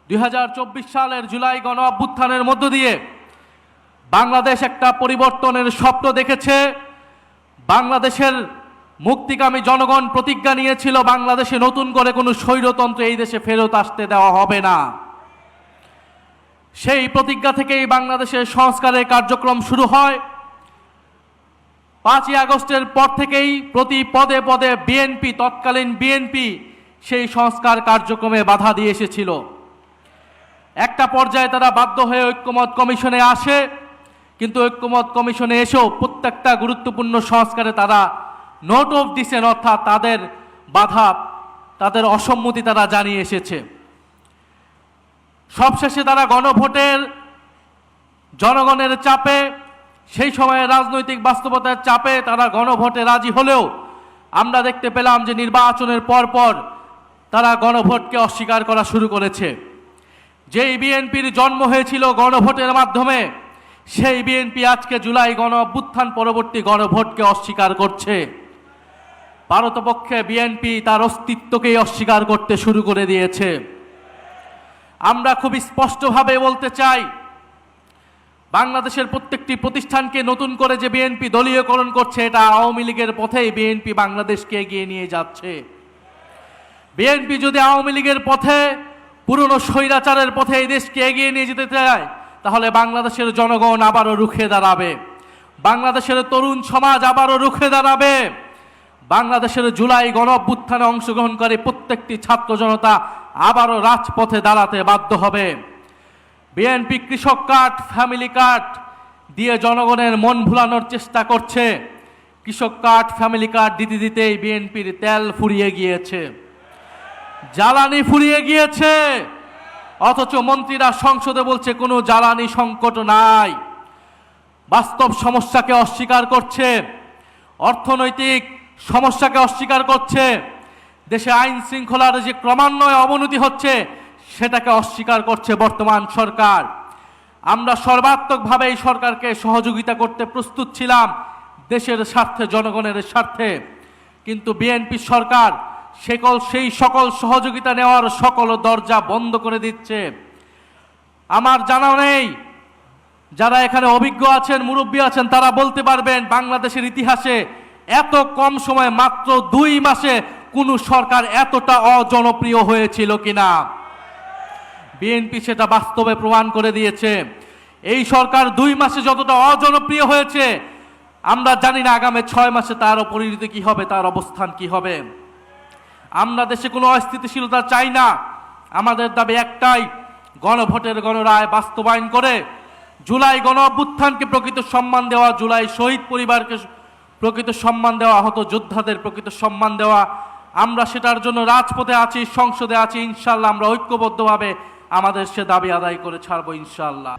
2024 সালের জুলাই গণ অভ্যুত্থানের মধ্য দিয়ে বাংলাদেশ একটা পরিবর্তনের স্বপ্ন দেখেছে। বাংলাদেশের মুক্তিকামী জনগণ প্রতিজ্ঞা নিয়েছিল বাংলাদেশে নতুন করে কোনো স্বৈরতন্ত্র এই দেশে ফেরত আসতে দেওয়া হবে না। সেই প্রতিজ্ঞা থেকেই বাংলাদেশের সংস্কারের কার্যক্রম শুরু হয়। 5ই আগস্টের পর থেকেই প্রতি পদে পদে বিএনপি, তৎকালীন বিএনপি সেই সংস্কার কার্যক্রমে বাধা দিয়ে এসেছিল। একটা পর্যায়ে তারা বাধ্য হয়ে ঐক্যমত কমিশনে আসে, কিন্তু ঐক্যমত কমিশনে এসেও প্রত্যেকটা গুরুত্বপূর্ণ সংস্কারে তারা নোট অফ ডিসেন্ট, অর্থাৎ তাদের বাধা, তাদের অসম্মতি তারা জানিয়ে এসেছে। সবশেষে তারা গণভোটের জনগণের চাপে, সেই সময়ে রাজনৈতিক বাস্তবতার চাপে তারা গণভোটে রাজি হলেও আমরা দেখতে পেলাম যে নির্বাচনের পরপর তারা গণভোটকে অস্বীকার করা শুরু করেছে। যেই বিএনপির জন্ম হয়েছিল গণভোটের মাধ্যমে, সেই বিএনপি আজকে জুলাই গণ অভ্যুত্থান পরবর্তী গণভোটকে অস্বীকার করছে। পারতপক্ষে বিএনপি তার অস্তিত্বকেই অস্বীকার করতে শুরু করে দিয়েছে। আমরা খুব স্পষ্টভাবে বলতে চাই, বাংলাদেশের প্রত্যেকটি প্রতিষ্ঠানকে নতুন করে যে বিএনপি দলীয়করণ করছে, এটা আওয়ামী লীগের পথেই বিএনপি বাংলাদেশকে এগিয়ে নিয়ে যাচ্ছে। বিএনপি যদি আওয়ামী লীগের পথে, পুরনো স্বৈরাচারের পথে এই দেশকে এগিয়ে নিয়ে যেতে চায়, তাহলে বাংলাদেশের জনগণ আবারও রুখে দাঁড়াবে, বাংলাদেশের তরুণ সমাজ আবারও রুখে দাঁড়াবে, বাংলাদেশের জুলাই গণ অভ্যুত্থানে অংশগ্রহণকারী প্রত্যেকটি ছাত্র জনতা আবারও রাজপথে দাঁড়াতে বাধ্য হবে। বিএনপি কৃষক কার্ড, ফ্যামিলি কার্ড দিয়ে জনগণের মন ভুলানোর চেষ্টা করছে। কৃষক কার্ড, ফ্যামিলি কার্ড দিতে দিতেই বিএনপির তেল ফুরিয়ে গিয়েছে, জ্বালানি ফুরিয়ে গিয়েছে, অথচ মন্ত্রীরা সংসদে বলছে কোনো জ্বালানি সংকট নাই। বাস্তব সমস্যাকে অস্বীকার করছে, অর্থনৈতিক সমস্যাকে অস্বীকার করছে, দেশে আইন শৃঙ্খলার যে ক্রমান্বয়ে অবনতি হচ্ছে সেটাকে অস্বীকার করছে বর্তমান সরকার। আমরা সর্বাত্মকভাবে এই সরকারকে সহযোগিতা করতে প্রস্তুত ছিলাম দেশের স্বার্থে, জনগণের স্বার্থে, কিন্তু বিএনপি সরকার সেই সকল সহযোগিতা নেওয়ার সকল দরজা বন্ধ করে দিচ্ছে। আমার জানা নেই, যারা এখানে অভিজ্ঞ আছেন, মুরব্বী আছেন, তারা বলতে পারবেন বাংলাদেশের ইতিহাসে এত কম সময়, মাত্র 2 মাসে কোন সরকার এতটা অজনপ্রিয় হয়েছিল কিনা। বিএনপি সেটা বাস্তবে প্রমাণ করে দিয়েছে। এই সরকার 2 মাসে যতটা অজনপ্রিয় হয়েছে, আমরা জানি না আগামী 6 মাসে তার পরিণতি কি হবে, তার অবস্থান কি হবে। আমরা দেশে কোনো অস্থিতিশীলতা চাই না। আমাদের দাবি একটাই, গণভোটের গণরায় বাস্তবায়ন করে জুলাই গণ অভ্যুত্থানকে প্রকৃত সম্মান দেওয়া, জুলাই শহীদ পরিবারকে প্রকৃত সম্মান দেওয়া, আহত যোদ্ধাদের প্রকৃত সম্মান দেওয়া। আমরা সেটার জন্য রাজপথে আছি, সংসদে আছি। ইনশাআল্লাহ আমরা ঐক্যবদ্ধভাবে আমাদের সে দাবি আদায় করে ছাড়বো ইনশাআল্লাহ।